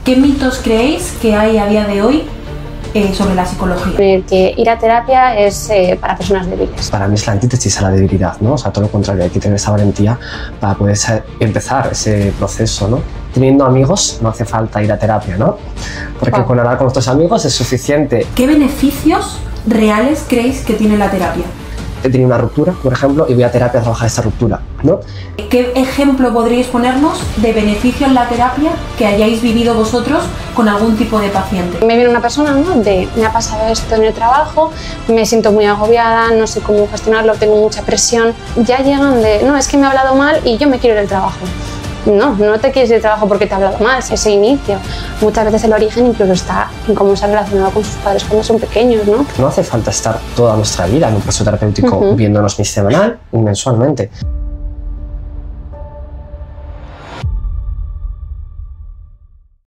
¿Qué mitos creéis que hay a día de hoy sobre la psicología? Que ir a terapia es para personas débiles. Para mí es la antítesis a la debilidad, ¿no? O sea, todo lo contrario, hay que tener esa valentía para poder empezar ese proceso, ¿no? Teniendo amigos no hace falta ir a terapia, ¿no? Porque con hablar con nuestros amigos es suficiente. ¿Qué beneficios reales creéis que tiene la terapia? He tenido una ruptura, por ejemplo, y voy a terapia a trabajar esa ruptura, ¿no? ¿Qué ejemplo podríais ponernos de beneficio en la terapia que hayáis vivido vosotros con algún tipo de paciente? Me viene una persona, ¿no? Me ha pasado esto en el trabajo, me siento muy agobiada, no sé cómo gestionarlo, tengo mucha presión. Ya llegan no, es que me ha hablado mal y yo me quiero ir del trabajo. No te quieres ir del trabajo porque te ha hablado mal, es ese inicio. Muchas veces el origen incluso está en cómo se ha relacionado con sus padres cuando son pequeños, ¿no? No hace falta estar toda nuestra vida en un proceso terapéutico viéndonos semanal y mensualmente.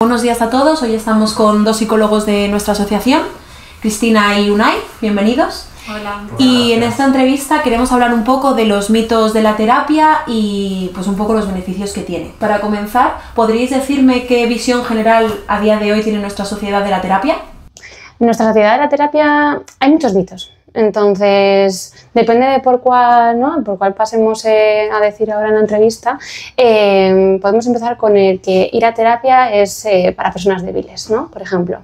Buenos días a todos, hoy estamos con dos psicólogos de nuestra asociación, Cristina y Unai, bienvenidos. Hola. Y en esta entrevista queremos hablar un poco de los mitos de la terapia y pues un poco los beneficios que tiene. Para comenzar, ¿podríais decirme qué visión general a día de hoy tiene nuestra sociedad de la terapia? En nuestra sociedad de la terapia hay muchos mitos. Entonces, depende de por cuál pasemos a decir ahora en la entrevista, podemos empezar con el que ir a terapia es para personas débiles, ¿no? Por ejemplo.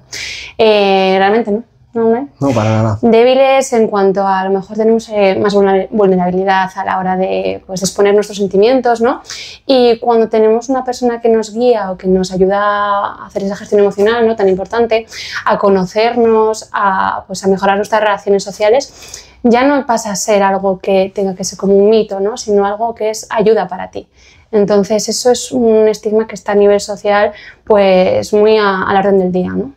Realmente no. No, para nada. Débiles en cuanto a lo mejor tenemos más vulnerabilidad a la hora de exponer nuestros sentimientos, ¿no? Y cuando tenemos una persona que nos guía o que nos ayuda a hacer esa gestión emocional, ¿no? Tan importante, a conocernos, a mejorar nuestras relaciones sociales, ya no pasa a ser algo que tenga que ser como un mito, ¿no? Sino algo que es ayuda para ti. Entonces eso es un estigma que está a nivel social pues muy a la orden del día, ¿no?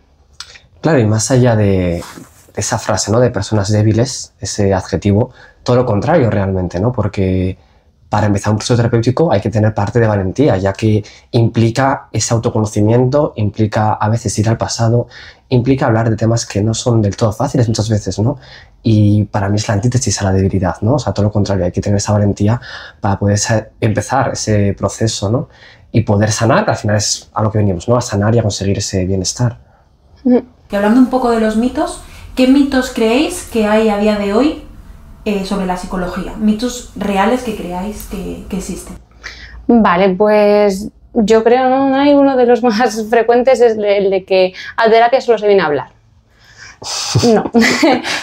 Claro, y más allá de esa frase, ¿no? De personas débiles, ese adjetivo, todo lo contrario realmente, ¿no? Porque para empezar un proceso terapéutico hay que tener parte de valentía, ya que implica ese autoconocimiento, implica a veces ir al pasado, implica hablar de temas que no son del todo fáciles muchas veces, ¿no? Y para mí es la antítesis a la debilidad, ¿no? O sea, todo lo contrario, hay que tener esa valentía para poder empezar ese proceso, ¿no? Y poder sanar, al final es a lo que venimos, ¿no? A sanar y a conseguir ese bienestar. Y hablando un poco de los mitos, ¿qué mitos creéis que hay a día de hoy sobre la psicología? Mitos reales que creáis que existen. Vale, pues yo creo, ¿no? Hay uno de los más frecuentes es el de que a terapia solo se viene a hablar. No,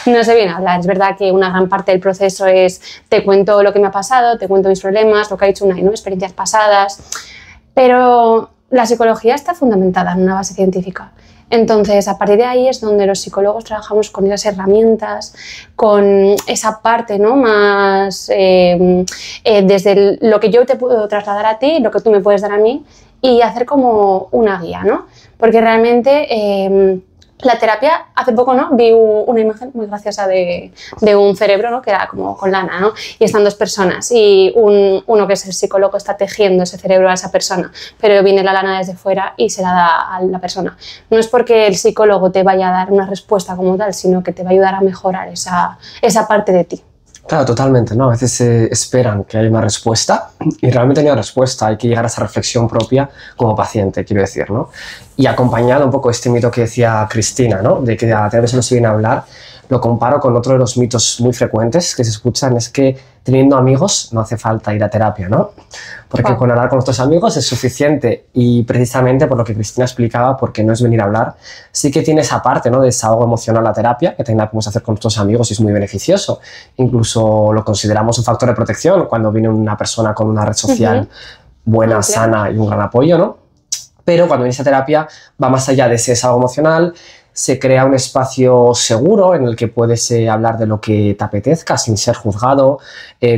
no se viene a hablar. Es verdad que una gran parte del proceso es te cuento lo que me ha pasado, te cuento mis problemas, lo que ha dicho Unai, ¿no? Experiencias pasadas, pero la psicología está fundamentada en una base científica. Entonces, a partir de ahí es donde los psicólogos trabajamos con esas herramientas, con esa parte, ¿no? Más desde lo que yo te puedo trasladar a ti, lo que tú me puedes dar a mí y hacer como una guía, ¿no? Porque realmente la terapia, hace poco, ¿no? Vi una imagen muy graciosa de un cerebro, ¿no? Que era como con lana, ¿no? Y están dos personas y uno que es el psicólogo está tejiendo ese cerebro a esa persona, pero viene la lana desde fuera y se la da a la persona. No es porque el psicólogo te vaya a dar una respuesta como tal, sino que te va a ayudar a mejorar esa parte de ti. Claro, totalmente, ¿no? A veces se esperan que haya una respuesta y realmente no hay respuesta, hay que llegar a esa reflexión propia como paciente, quiero decir, ¿no? Y acompañado un poco este mito que decía Cristina, ¿no? De que a través no se viene a hablar, lo comparo con otro de los mitos muy frecuentes que se escuchan, es que teniendo amigos no hace falta ir a terapia, ¿no? Porque con hablar con nuestros amigos es suficiente y precisamente por lo que Cristina explicaba, porque no es venir a hablar, sí que tiene esa parte, ¿no? De desahogo emocional la terapia, que también la podemos hacer con nuestros amigos y es muy beneficioso. Incluso lo consideramos un factor de protección cuando viene una persona con una red social buena, sana y un gran apoyo, ¿no? Pero cuando viene esa terapia va más allá de ese desahogo emocional, se crea un espacio seguro en el que puedes hablar de lo que te apetezca sin ser juzgado,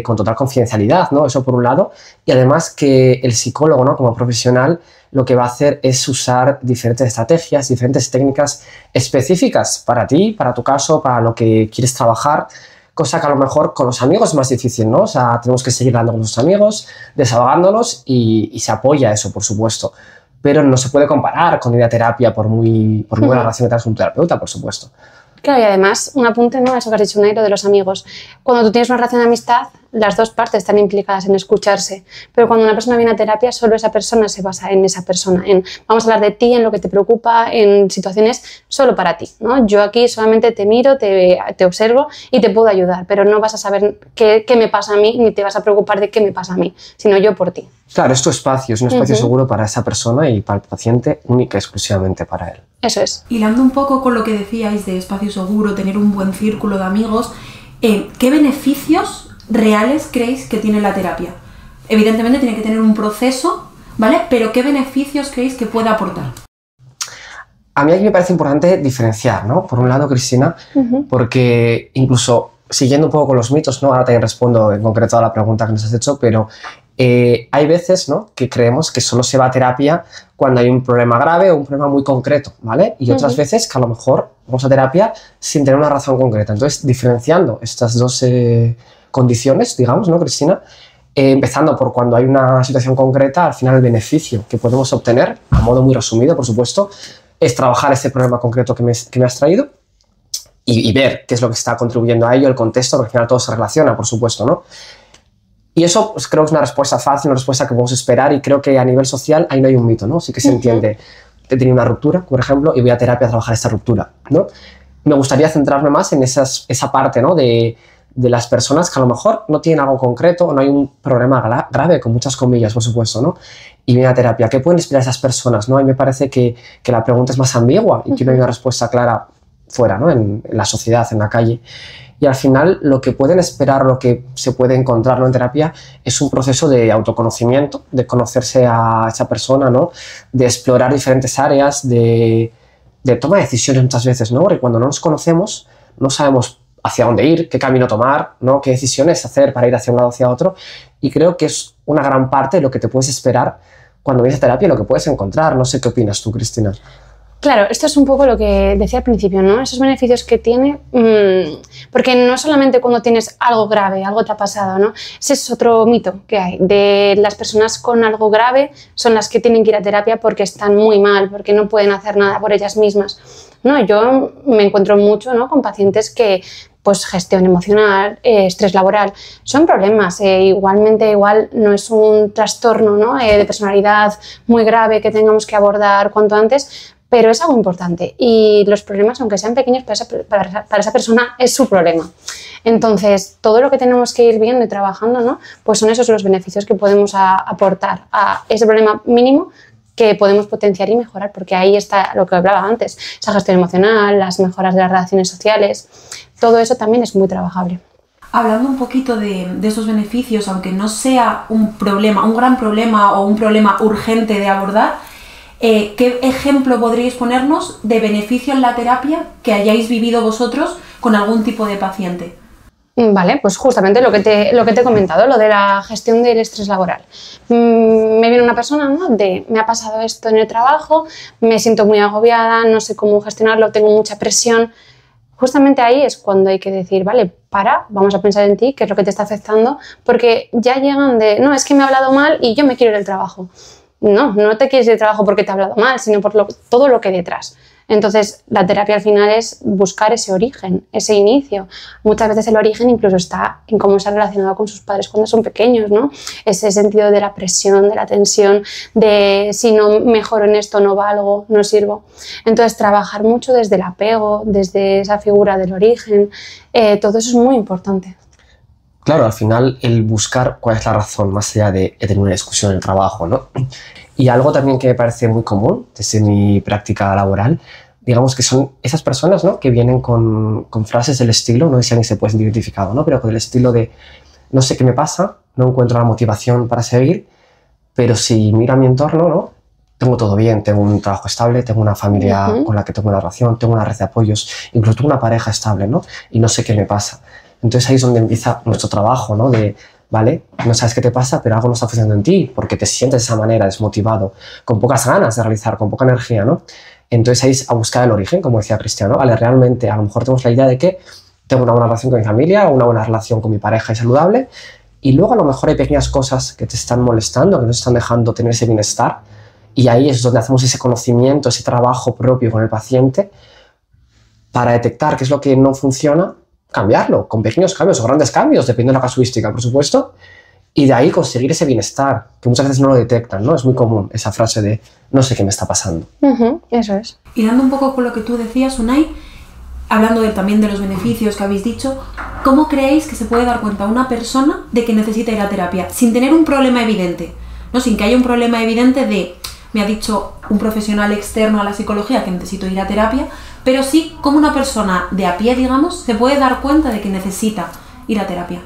con total confidencialidad, ¿no? Eso por un lado. Y además que el psicólogo, ¿no? Como profesional, lo que va a hacer es usar diferentes estrategias, diferentes técnicas específicas para ti, para tu caso, para lo que quieres trabajar, cosa que a lo mejor con los amigos es más difícil, ¿no? O sea, tenemos que seguir hablando con nuestros amigos, desahogándonos y se apoya eso, por supuesto. Pero no se puede comparar con ir a terapia por muy buena relación que tengas con un terapeuta, por supuesto. Claro, y además, un apunte, ¿no? Eso que has dicho, Nairo, de los amigos. Cuando tú tienes una relación de amistad, las dos partes están implicadas en escucharse. Pero cuando una persona viene a terapia, solo esa persona se basa en esa persona. Vamos a hablar de ti, en lo que te preocupa, en situaciones solo para ti, ¿no? Yo aquí solamente te miro, te observo y te puedo ayudar, pero no vas a saber qué me pasa a mí, ni te vas a preocupar de qué me pasa a mí, sino yo por ti. Claro, es tu espacio, es un espacio seguro para esa persona y para el paciente, única y exclusivamente para él. Eso es. Hilando un poco con lo que decíais de espacio seguro, tener un buen círculo de amigos, ¿qué beneficios reales creéis que tiene la terapia? Evidentemente tiene que tener un proceso, ¿vale? Pero ¿qué beneficios creéis que puede aportar? A mí aquí me parece importante diferenciar, ¿no? Por un lado, Cristina, porque incluso siguiendo un poco con los mitos, ¿no? Ahora también respondo en concreto a la pregunta que nos has hecho, pero hay veces, ¿no? Que creemos que solo se va a terapia cuando hay un problema grave o un problema muy concreto, ¿vale? Y otras veces que a lo mejor vamos a terapia sin tener una razón concreta. Entonces, diferenciando estas dos condiciones, digamos, ¿no, Cristina? Empezando por cuando hay una situación concreta, al final el beneficio que podemos obtener, a modo muy resumido, por supuesto, es trabajar ese problema concreto que me has traído y ver qué es lo que está contribuyendo a ello, el contexto, porque al final todo se relaciona, por supuesto, ¿no? Y eso pues, creo que es una respuesta fácil, una respuesta que podemos esperar y creo que a nivel social ahí no hay un mito, ¿no? Sí que se entiende. He tenido una ruptura, por ejemplo, y voy a terapia a trabajar esta ruptura, ¿no? Me gustaría centrarme más en esa parte, ¿no? De las personas que a lo mejor no tienen algo concreto o no hay un problema grave, con muchas comillas, por supuesto, ¿no? Y viene a terapia. ¿Qué pueden esperar esas personas, no? A mí me parece que la pregunta es más ambigua y que no hay una respuesta clara fuera, ¿no? En la sociedad, en la calle. Y al final lo que pueden esperar, lo que se puede encontrar, ¿no? En terapia es un proceso de autoconocimiento, de conocerse a esa persona, ¿no? De explorar diferentes áreas, de toma de decisiones muchas veces, ¿no? Porque cuando no nos conocemos no sabemos hacia dónde ir, qué camino tomar, ¿no? Qué decisiones hacer para ir hacia un lado o hacia otro. Y creo que es una gran parte de lo que te puedes esperar cuando vienes a terapia y lo que puedes encontrar. No sé qué opinas tú, Cristina. Claro, esto es un poco lo que decía al principio, ¿no? Esos beneficios que tiene, porque no solamente cuando tienes algo grave, algo te ha pasado, ¿no? Ese es otro mito que hay, de las personas con algo grave son las que tienen que ir a terapia porque están muy mal, porque no pueden hacer nada por ellas mismas. No, yo me encuentro mucho, ¿no? Con pacientes que, pues gestión emocional, estrés laboral, son problemas. Igual no es un trastorno, ¿no? De personalidad muy grave que tengamos que abordar cuanto antes, pero es algo importante y los problemas, aunque sean pequeños, para esa persona es su problema. Entonces, todo lo que tenemos que ir viendo y trabajando, ¿no? Pues son esos los beneficios que podemos aportar a ese problema mínimo que podemos potenciar y mejorar, porque ahí está lo que hablaba antes, esa gestión emocional, las mejoras de las relaciones sociales, todo eso también es muy trabajable. Hablando un poquito de esos beneficios, aunque no sea un gran problema o un problema urgente de abordar, ¿qué ejemplo podríais ponernos de beneficio en la terapia que hayáis vivido vosotros con algún tipo de paciente? Vale, pues justamente lo que te he comentado, lo de la gestión del estrés laboral. Me viene una persona, ¿no? Me ha pasado esto en el trabajo, me siento muy agobiada, no sé cómo gestionarlo, tengo mucha presión. Justamente ahí es cuando hay que decir, vale, vamos a pensar en ti, qué es lo que te está afectando, porque ya llegan no, es que me ha hablado mal y yo me quiero ir del trabajo. No te quieres ir del trabajo porque te ha hablado mal, sino por todo lo que hay detrás. Entonces, la terapia al final es buscar ese origen, ese inicio. Muchas veces el origen incluso está en cómo se ha relacionado con sus padres cuando son pequeños, ¿no? Ese sentido de la presión, de la tensión, de si no mejoro en esto no valgo, no sirvo. Entonces, trabajar mucho desde el apego, desde esa figura del origen, todo eso es muy importante. Claro, al final el buscar cuál es la razón, más allá de tener una discusión en el trabajo, ¿no? Y algo también que me parece muy común desde mi práctica laboral, digamos que son esas personas, ¿no? Que vienen con frases del estilo, no sé si alguien se puede sentir identificado, ¿no? Pero con el estilo de no sé qué me pasa, no encuentro la motivación para seguir, pero si miro a mi entorno, ¿no? Tengo todo bien, tengo un trabajo estable, tengo una familia con la que tengo una relación, tengo una red de apoyos, incluso tengo una pareja estable, ¿no? Y no sé qué me pasa. Entonces ahí es donde empieza nuestro trabajo, ¿no? Vale, no sabes qué te pasa, pero algo no está funcionando en ti, porque te sientes de esa manera, desmotivado, con pocas ganas de realizar, con poca energía, ¿no? Entonces ahí es a buscar el origen, como decía Cristiano, ¿vale? Realmente a lo mejor tenemos la idea de que tengo una buena relación con mi familia, una buena relación con mi pareja y saludable, y luego a lo mejor hay pequeñas cosas que te están molestando, que no te están dejando tener ese bienestar, y ahí es donde hacemos ese conocimiento, ese trabajo propio con el paciente, para detectar qué es lo que no funciona, cambiarlo, con pequeños cambios o grandes cambios, dependiendo de la casuística, por supuesto, y de ahí conseguir ese bienestar, que muchas veces no lo detectan, ¿no? Es muy común esa frase de no sé qué me está pasando. Eso es. Y dando un poco con lo que tú decías, Unai, hablando también de los beneficios que habéis dicho, ¿cómo creéis que se puede dar cuenta una persona de que necesita ir a terapia sin tener un problema evidente? ¿No? Sin que haya un problema evidente de, me ha dicho un profesional externo a la psicología que necesito ir a terapia, pero sí como una persona de a pie, digamos, se puede dar cuenta de que necesita ir a terapia.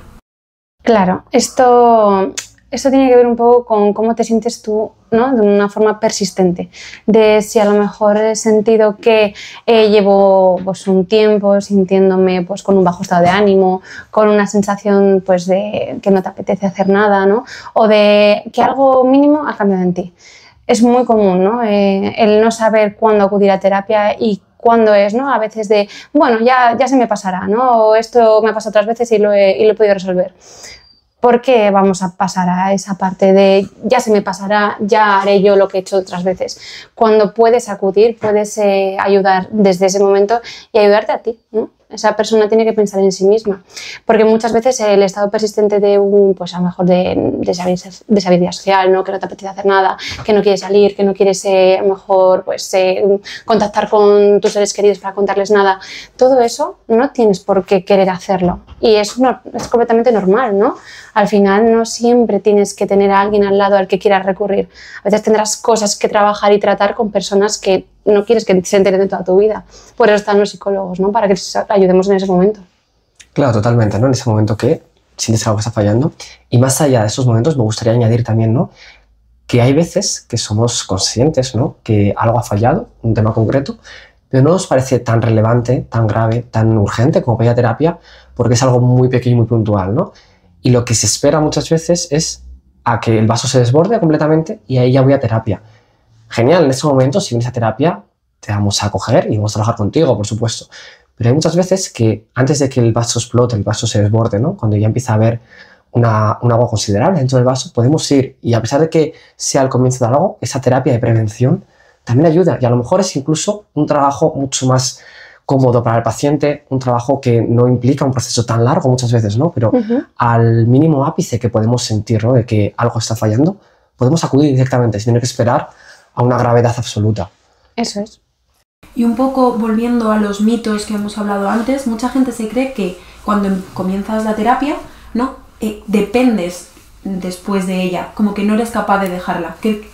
Claro, esto tiene que ver un poco con cómo te sientes tú, ¿no? De una forma persistente. De si a lo mejor he sentido que llevo pues, un tiempo sintiéndome pues, con un bajo estado de ánimo, con una sensación pues, de que no te apetece hacer nada, ¿no? O de que algo mínimo ha cambiado en ti. Es muy común, ¿no? El no saber cuándo acudir a terapia y cuándo es, ¿no? A veces de, bueno, ya se me pasará, ¿no? O esto me ha pasado otras veces y lo he podido resolver. ¿Por qué vamos a pasar a esa parte de ya se me pasará, ya haré yo lo que he hecho otras veces? Cuando puedes acudir, puedes ayudar desde ese momento y ayudarte a ti, ¿no? Esa persona tiene que pensar en sí misma, porque muchas veces el estado persistente de pues a lo mejor de deshabilidad social, ¿no? Que no te apetece hacer nada, que no quieres salir, que no quieres a lo mejor pues, contactar con tus seres queridos para contarles nada, todo eso no tienes por qué querer hacerlo y es completamente normal, ¿no? Al final no siempre tienes que tener a alguien al lado al que quieras recurrir, a veces tendrás cosas que trabajar y tratar con personas que no quieres que se enteren de toda tu vida. Por eso están los psicólogos, ¿no? Para que te ayudemos en ese momento. Claro, totalmente, ¿no? En ese momento que sientes algo que está fallando. Y más allá de esos momentos me gustaría añadir también, ¿no? Que hay veces que somos conscientes, ¿no? Que algo ha fallado, un tema concreto, pero no nos parece tan relevante, tan grave, tan urgente como pedir terapia, porque es algo muy pequeño y muy puntual, ¿no? Y lo que se espera muchas veces es a que el vaso se desborde completamente y ahí ya voy a terapia. Genial, en ese momento, si vienes a terapia, te vamos a acoger y vamos a trabajar contigo, por supuesto. Pero hay muchas veces que antes de que el vaso explote, el vaso se desborde, ¿no? Cuando ya empieza a haber un agua considerable dentro del vaso, podemos ir y a pesar de que sea el comienzo de algo, esa terapia de prevención también ayuda y a lo mejor es incluso un trabajo mucho más cómodo para el paciente, un trabajo que no implica un proceso tan largo muchas veces, ¿no? Pero al mínimo ápice que podemos sentir, ¿no? De que algo está fallando, podemos acudir directamente sin tener que esperar a una gravedad absoluta. Eso es. Y un poco volviendo a los mitos que hemos hablado antes, mucha gente se cree que cuando comienzas la terapia, ¿no? Dependes después de ella, como que no eres capaz de dejarla. ¿Qué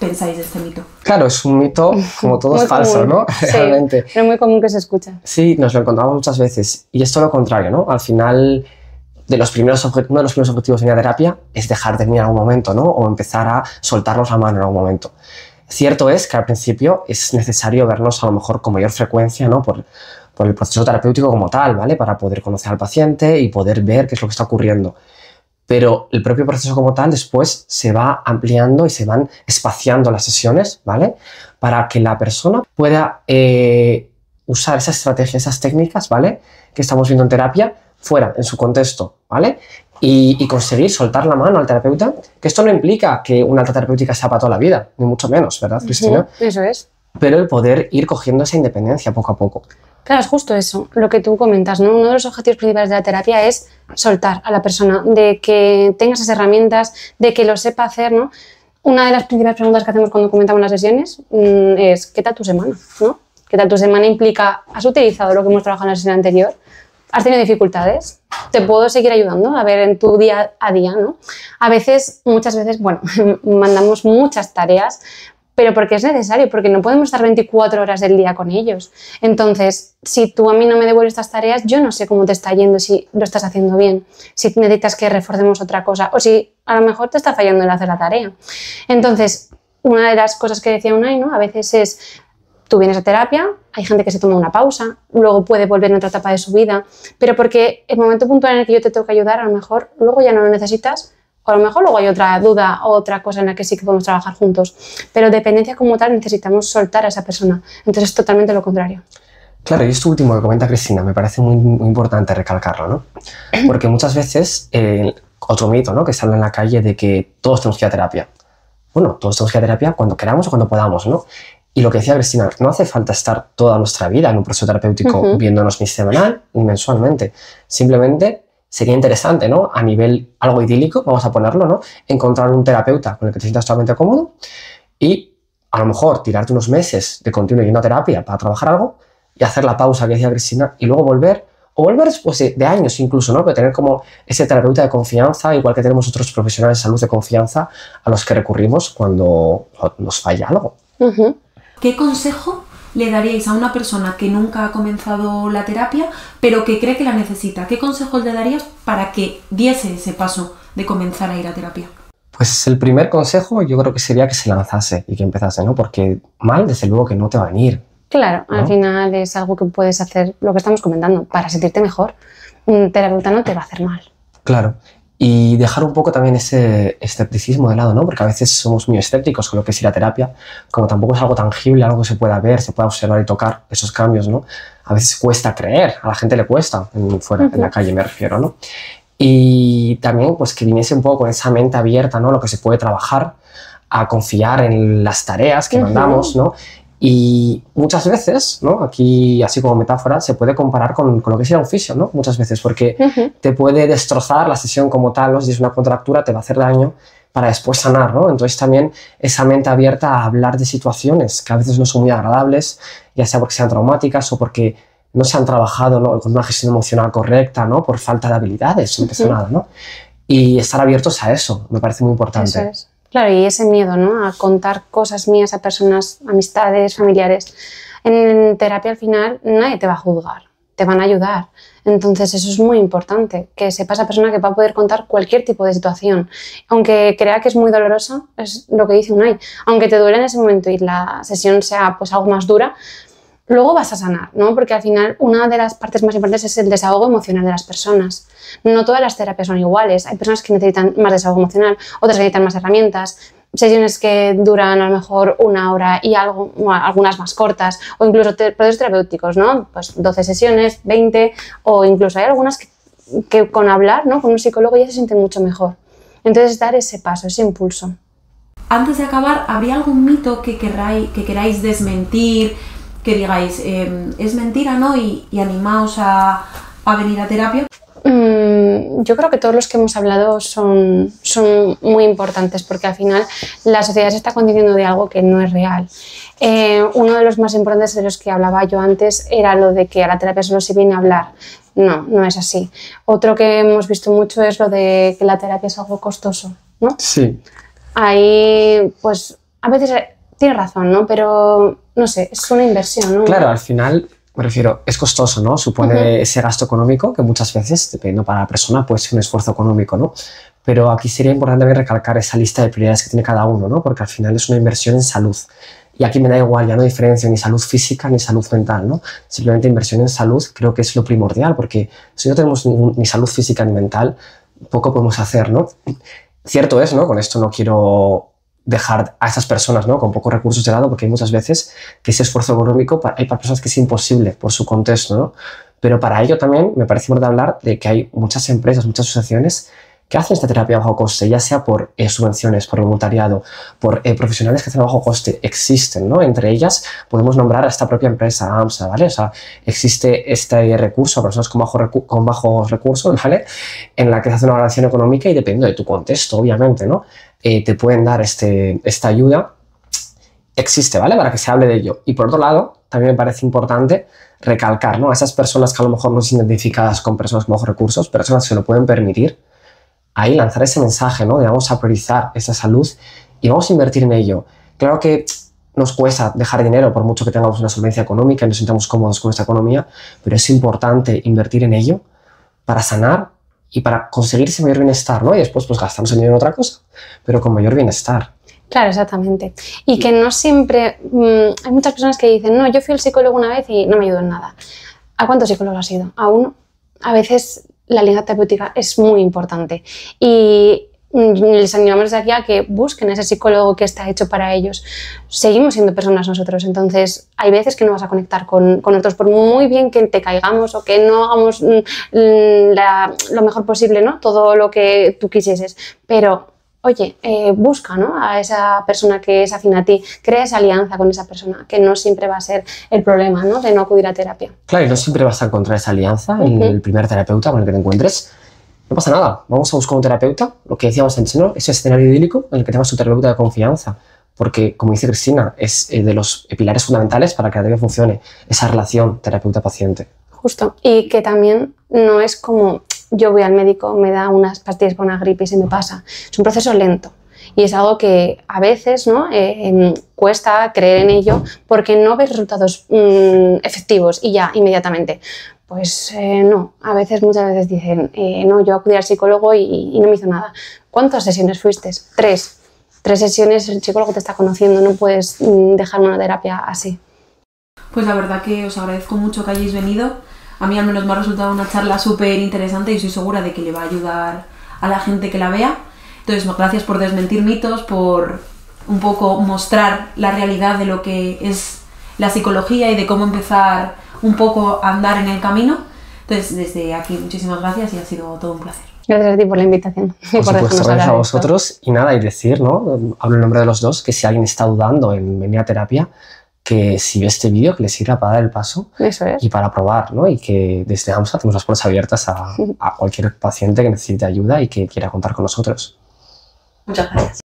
pensáis de este mito? Claro, es un mito, como todo es falso, común, ¿no? Sí, Realmente. pero muy común que se escucha. Sí, nos lo encontramos muchas veces. Y es todo lo contrario, ¿no? Al final, uno de los primeros objetivos de la terapia es dejar de venir en algún momento, ¿no? O empezar a soltarnos la mano en algún momento. Cierto es que al principio es necesario vernos a lo mejor con mayor frecuencia, ¿no? Por el proceso terapéutico como tal, ¿vale? Para poder conocer al paciente y poder ver qué es lo que está ocurriendo. Pero el propio proceso como tal después se va ampliando y se van espaciando las sesiones, ¿vale? Para que la persona pueda usar esas estrategias, esas técnicas, ¿vale? Que estamos viendo en terapia fuera, en su contexto, ¿vale? Y conseguir soltar la mano al terapeuta, que esto no implica que una alta terapéutica sea para toda la vida, ni mucho menos, ¿verdad, Cristina? Eso es. Pero el poder ir cogiendo esa independencia poco a poco. Claro, es justo eso, lo que tú comentas, ¿no? Uno de los objetivos principales de la terapia es soltar a la persona, de que tenga esas herramientas, de que lo sepa hacer, ¿no? Una de las principales preguntas que hacemos cuando comentamos las sesiones es ¿qué tal tu semana? ¿No? ¿Qué tal tu semana? Implica, ¿has utilizado lo que hemos trabajado en la sesión anterior? ¿Has tenido dificultades? ¿Te puedo seguir ayudando? A ver, en tu día a día, ¿no? A veces, muchas veces, bueno, mandamos muchas tareas, pero porque es necesario, porque no podemos estar 24 horas del día con ellos. Entonces, si tú a mí no me devuelves estas tareas, yo no sé cómo te está yendo, si lo estás haciendo bien, si necesitas que reforcemos otra cosa, o si a lo mejor te está fallando el hacer la tarea. Entonces, una de las cosas que decía Unai, ¿no? A veces es, tú vienes a terapia, hay gente que se toma una pausa, luego puede volver en otra etapa de su vida, pero porque el momento puntual en el que yo te tengo que ayudar, a lo mejor luego ya no lo necesitas, o a lo mejor luego hay otra duda o otra cosa en la que sí que podemos trabajar juntos. Pero dependencia como tal necesitamos soltar a esa persona. Entonces es totalmente lo contrario. Claro, y esto último que comenta Cristina me parece muy, muy importante recalcarlo, ¿no? Porque muchas veces, otro mito, ¿no? Que se habla en la calle de que todos tenemos que ir a terapia. Bueno, todos tenemos que ir a terapia cuando queramos o cuando podamos, ¿no? Y lo que decía Cristina, no hace falta estar toda nuestra vida en un proceso terapéutico viéndonos ni semanal ni mensualmente. Simplemente sería interesante, ¿no? A nivel algo idílico, vamos a ponerlo, ¿no? Encontrar un terapeuta con el que te sientas totalmente cómodo y a lo mejor tirarte unos meses de continuo yendo a terapia para trabajar algo y hacer la pausa que decía Cristina y luego volver, o volver después de años incluso, ¿no? Pero tener como ese terapeuta de confianza, igual que tenemos otros profesionales de salud de confianza a los que recurrimos cuando nos falla algo. ¿Qué consejo le daríais a una persona que nunca ha comenzado la terapia, pero que cree que la necesita? ¿Qué consejos le darías para que diese ese paso de comenzar a ir a terapia? Pues el primer consejo yo creo que sería que se lanzase y que empezase, ¿no? Porque mal, desde luego, que no te va a venir. Claro, ¿no? Al final es algo que puedes hacer, lo que estamos comentando, para sentirte mejor. Un terapeuta no te va a hacer mal. Claro. Y dejar un poco también ese escepticismo de lado, ¿no? Porque a veces somos muy escépticos con lo que es ir a terapia, como tampoco es algo tangible, algo que se pueda ver, se pueda observar y tocar esos cambios, ¿no? A veces cuesta creer, a la gente le cuesta, fuera, en la calle me refiero, ¿no? Y también pues que viniese un poco con esa mente abierta, ¿no? Lo que se puede trabajar, a confiar en las tareas que mandamos, ¿no? Y muchas veces, ¿no? Aquí, así como metáfora, se puede comparar con lo que es ir a un fisio, ¿no? Muchas veces, porque te puede destrozar la sesión como tal, ¿no? Si es una contractura, te va a hacer daño para después sanar, ¿no? Entonces también esa mente abierta a hablar de situaciones que a veces no son muy agradables, ya sea porque sean traumáticas o porque no se han trabajado, ¿no? Con una gestión emocional correcta, ¿no? Por falta de habilidades, no pasa nada, ¿no? Y estar abiertos a eso, me parece muy importante. Eso es. Claro, y ese miedo, ¿no? A contar cosas mías a personas, amistades, familiares. En terapia al final nadie te va a juzgar, te van a ayudar. Entonces eso es muy importante, que sepa esa persona que va a poder contar cualquier tipo de situación. Aunque crea que es muy dolorosa, es lo que dice Unai, aunque te duele en ese momento y la sesión sea pues algo más dura, luego vas a sanar, ¿no? Porque al final una de las partes más importantes es el desahogo emocional de las personas. No todas las terapias son iguales. Hay personas que necesitan más desahogo emocional, otras que necesitan más herramientas, sesiones que duran a lo mejor 1 hora y algo, bueno, algunas más cortas, o incluso procesos terapéuticos, ¿no? Pues 12 sesiones, 20, o incluso hay algunas que con hablar, ¿no? Con un psicólogo ya se sienten mucho mejor. Entonces dar ese paso, ese impulso. Antes de acabar, ¿habría algún mito que queráis desmentir? Que digáis, es mentira, ¿no? Y animaos a venir a terapia. Yo creo que todos los que hemos hablado son muy importantes porque al final la sociedad se está condicionando de algo que no es real. Uno de los más importantes de los que hablaba yo antes era lo de que a la terapia solo se viene a hablar. No, no es así. Otro que hemos visto mucho es lo de que la terapia es algo costoso, ¿no? Sí. Ahí, pues, a veces tiene razón, ¿no? Pero, no sé, es una inversión, ¿no? Claro, al final, me refiero, es costoso, ¿no? Supone ese gasto económico que muchas veces, dependiendo para la persona, puede ser un esfuerzo económico, ¿no? Pero aquí sería importante también recalcar esa lista de prioridades que tiene cada uno, ¿no? Porque al final es una inversión en salud. Y aquí me da igual, ya no diferencio ni salud física ni salud mental, ¿no? Simplemente inversión en salud creo que es lo primordial, porque si no tenemos ni salud física ni mental, poco podemos hacer, ¿no? Cierto es, ¿no? Con esto no quiero dejar a esas personas, ¿no? Con pocos recursos de lado, porque hay muchas veces que ese esfuerzo económico hay para personas que es imposible por su contexto, ¿no? Pero para ello también me parece importante hablar de que hay muchas empresas, muchas asociaciones que hacen esta terapia bajo coste, ya sea por subvenciones, por voluntariado, por profesionales que hacen bajo coste, existen, ¿no? Entre ellas podemos nombrar a esta propia empresa, AMSA, ¿vale? O sea, existe este recurso a personas con bajos recursos, ¿vale? En la que se hace una valoración económica y dependiendo de tu contexto, obviamente, ¿no? Te pueden dar esta ayuda. Existe, ¿vale? Para que se hable de ello. Y por otro lado, también me parece importante recalcar, ¿no? A esas personas que a lo mejor no son identificadas con personas con bajos recursos, personas que se lo pueden permitir, ahí lanzar ese mensaje, ¿no? De vamos a priorizar esa salud y vamos a invertir en ello. Claro que nos cuesta dejar dinero por mucho que tengamos una solvencia económica y nos sintamos cómodos con nuestra economía, pero es importante invertir en ello para sanar y para conseguir ese mayor bienestar, ¿no? Y después pues gastamos el dinero en otra cosa, pero con mayor bienestar. Claro, exactamente. Y que no siempre... hay muchas personas que dicen, no, yo fui al psicólogo una vez y no me ayudó en nada. ¿A cuántos psicólogos has ido? ¿A uno? A veces la alianza terapéutica es muy importante y les animamos desde aquí a que busquen ese psicólogo que está hecho para ellos. Seguimos siendo personas nosotros, entonces hay veces que no vas a conectar con otros, por muy bien que te caigamos o que no hagamos lo mejor posible, ¿no? Todo lo que tú quisieses, pero oye, busca, ¿no?, a esa persona que es afín a ti, crea esa alianza con esa persona, que no siempre va a ser el problema, ¿no?, de no acudir a terapia. Claro, y no siempre vas a encontrar esa alianza en el primer terapeuta con el que te encuentres. No pasa nada, vamos a buscar un terapeuta, lo que decíamos antes, ¿no?, ese escenario idílico en el que tengas tu terapeuta de confianza, porque, como dice Cristina, es de los pilares fundamentales para que la terapia funcione, esa relación terapeuta-paciente. Justo, y que también no es como yo voy al médico, me da unas pastillas para una gripe y se me pasa. Es un proceso lento y es algo que a veces, ¿no?, cuesta creer en ello porque no ves resultados efectivos y ya, inmediatamente. Pues no, muchas veces dicen, no, yo acudí al psicólogo y no me hizo nada. ¿Cuántas sesiones fuiste? 3. 3 sesiones, el psicólogo te está conociendo, no puedes dejar una terapia así. Pues la verdad que os agradezco mucho que hayáis venido. A mí al menos me ha resultado una charla súper interesante y estoy segura de que le va a ayudar a la gente que la vea. Entonces, gracias por desmentir mitos, por un poco mostrar la realidad de lo que es la psicología y de cómo empezar un poco a andar en el camino. Entonces, desde aquí, muchísimas gracias y ha sido todo un placer. Gracias a ti por la invitación. Por supuesto, gracias a vosotros. Y nada, y decir, ¿no?, hablo en nombre de los dos, que si alguien está dudando en venir a terapia, que si ve este vídeo, que le sirva para dar el paso. Eso es. Y para probar, ¿no? Y que desde AMSA tenemos las puertas abiertas a cualquier paciente que necesite ayuda y que quiera contar con nosotros. Muchas gracias.